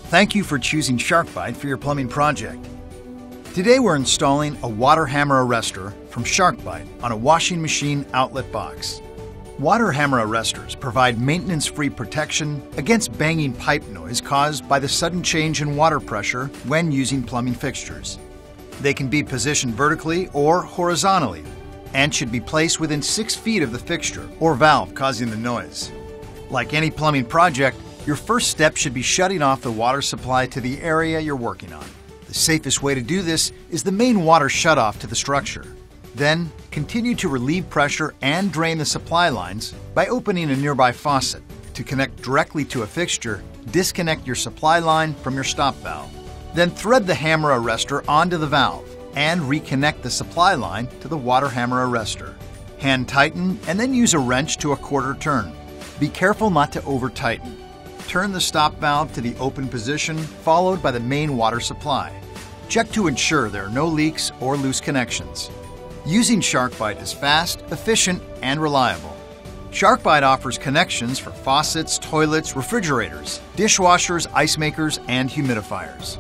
Thank you for choosing SharkBite for your plumbing project. Today we're installing a water hammer arrestor from SharkBite on a washing machine outlet box. Water hammer arrestors provide maintenance-free protection against banging pipe noise caused by the sudden change in water pressure when using plumbing fixtures. They can be positioned vertically or horizontally and should be placed within 6 feet of the fixture or valve causing the noise. Like any plumbing project, your first step should be shutting off the water supply to the area you're working on. The safest way to do this is the main water shutoff to the structure. Then, continue to relieve pressure and drain the supply lines by opening a nearby faucet. To connect directly to a fixture, disconnect your supply line from your stop valve. Then thread the hammer arrestor onto the valve and reconnect the supply line to the water hammer arrestor. Hand tighten and then use a wrench to a quarter turn. Be careful not to over-tighten. Turn the stop valve to the open position, followed by the main water supply. Check to ensure there are no leaks or loose connections. Using SharkBite is fast, efficient, and reliable. SharkBite offers connections for faucets, toilets, refrigerators, dishwashers, ice makers, and humidifiers.